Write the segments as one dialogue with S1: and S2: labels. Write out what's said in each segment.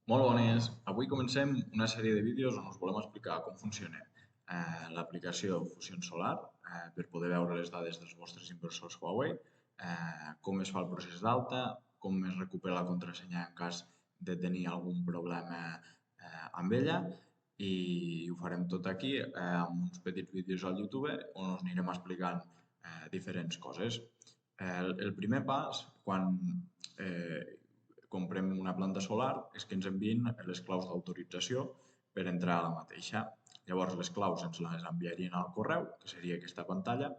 S1: Molt bones. Avui comencem una sèrie de vídeos on us volem explicar com funciona l'aplicació Fusion Solar per poder veure les dades dels vostres inversors Huawei, com es fa el procés d'alta, com es recupera la contrasenya en cas de tenir algun problema amb ella i ho farem tot aquí amb uns petits vídeos al YouTube on us anirem explicant diferents coses. El primer pas, quan comprem una planta solar, és que ens envien les claus d'autorització per entrar a la mateixa. Llavors, les claus ens les enviarien al correu, que seria aquesta pantalla.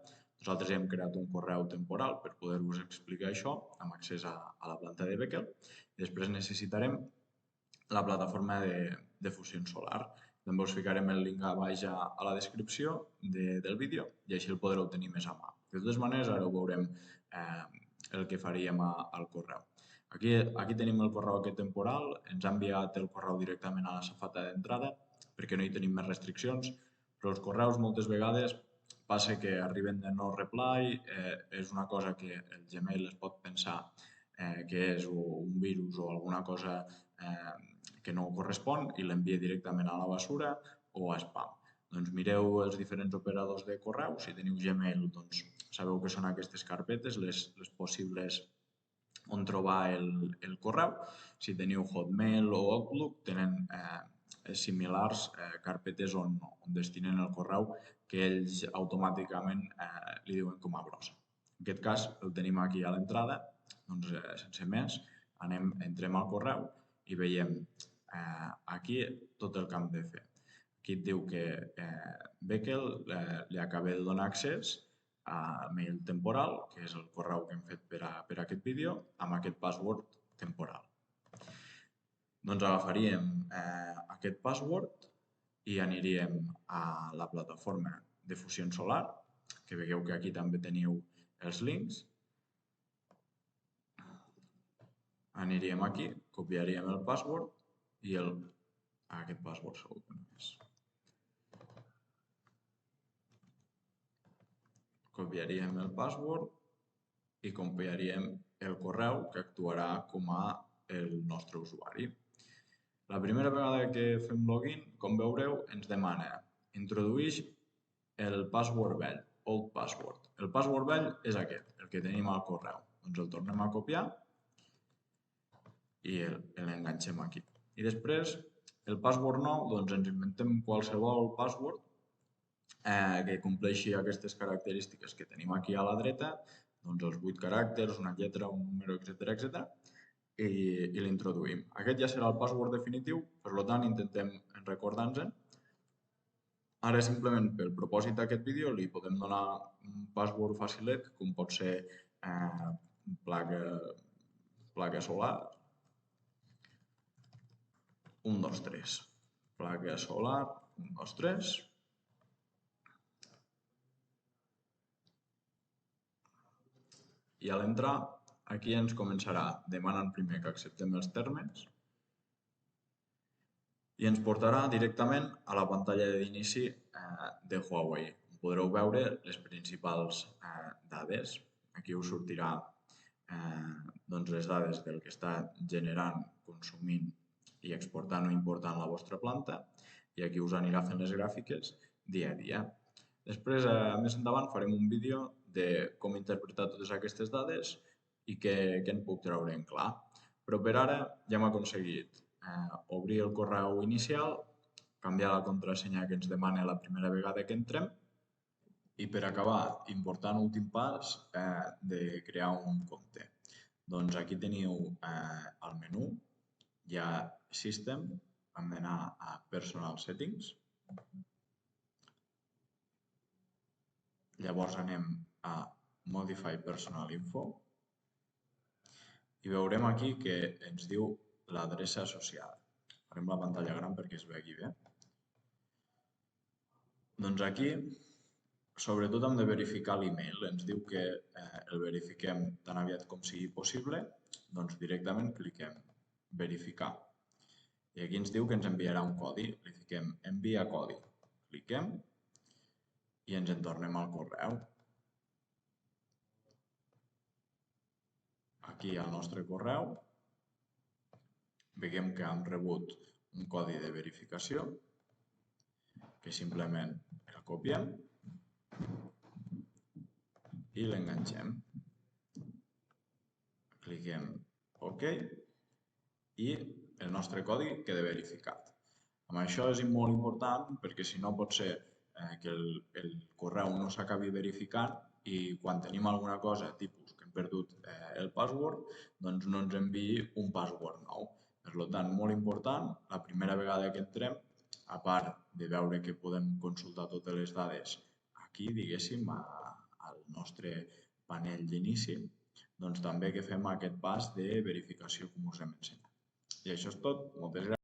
S1: Nosaltres hem creat un correu temporal per poder-vos explicar això amb accés a la planta de Beckel. I després necessitarem la plataforma de fusió solar. També us ficarem el link a baix a la descripció del vídeo i així el podreu tenir més a mà. De totes maneres, ara ho veurem el que faríem al correu. Aquí tenim el correu aquest temporal, ens ha enviat el correu directament a la safata d'entrada perquè no hi tenim més restriccions, però els correus moltes vegades passa que arriben de no reply, és una cosa que el Gmail es pot pensar que és un virus o alguna cosa que no correspon i l'envia directament a la basura o a spam. Doncs mireu els diferents operadors de correu, si teniu Gmail doncs sabeu que són aquestes carpetes les possibles on trobar el correu. Si teniu Hotmail o Outlook, tenen similars carpetes on destinen el correu que ells automàticament li diuen com a brossa. En aquest cas el tenim aquí a l'entrada, doncs sense més, entrem al correu i veiem aquí tot el que hem de fer. Aquí et diu que Beckel li acaba de donar accés a mail temporal, que és el correu que hem fet per a aquest vídeo, amb aquest password temporal. Doncs agafaríem aquest password i aniríem a la plataforma de Fusió Solar, que veieu que aquí també teniu els links. Aniríem aquí, copiaríem el password i aquest password segur que no és. Copiaríem el password i copiaríem el correu que actuarà com a el nostre usuari. La primera vegada que fem login, com veureu, ens demana introdueix el password vell, old password. El password vell és aquest, el que tenim al correu. Doncs el tornem a copiar i l'enganxem aquí. I després, el password nou, doncs ens inventem qualsevol password que compleixi aquestes característiques que tenim aquí a la dreta, doncs els 8 caràcters, una lletra, un número, etc. I l'introduïm. Aquest ja serà el password definitiu, per tant intentem recordar-nos-en. Ara simplement pel propòsit d'aquest vídeo li podem donar un password facilet, com pot ser placa solar, 1, 2, 3. Placa solar, 1, 2, 3. I a l'entrar, aquí ens començarà demanant primer que acceptem els termes i ens portarà directament a la pantalla d'inici de Huawei. Podreu veure les principals dades. Aquí us sortirà les dades del que està generant, consumint i exportant o important la vostra planta i aquí us anirà fent les gràfiques dia a dia. Després, més endavant, farem un vídeo de com interpretar totes aquestes dades i què en puc treure en clar. Però per ara ja hem aconseguit obrir el correu inicial, canviar la contrasenya que ens demana la primera vegada que entrem i per acabar, important últim pas de crear un compte. Doncs aquí teniu el menú, hi ha System, hem d'anar a Personal Settings. Llavors anem a Modify Personal Info i veurem aquí que ens diu l'adreça associada. Farem la pantalla gran perquè es vegi bé. Doncs aquí, sobretot hem de verificar l'email. Ens diu que el verifiquem tan aviat com sigui possible. Doncs directament cliquem Verificar. I aquí ens diu que ens enviarà un codi. Li fiquem Envia codi. Cliquem i ens en tornem al correu. Aquí al nostre correu, veiem que hem rebut un codi de verificació que simplement el copiem i l'enganxem. Cliquem OK i el nostre codi queda verificat. Amb això és molt important perquè si no pot ser que el correu no s'acabi verificant i quan tenim alguna cosa, tipus que hem perdut el password, doncs no ens enviï un password nou. Per tant, molt important, la primera vegada que entrem, a part de veure que podem consultar totes les dades aquí, diguéssim, al nostre panell d'inici, doncs també que fem aquest pas de verificació com us hem ensenyat. I això és tot. Moltes gràcies.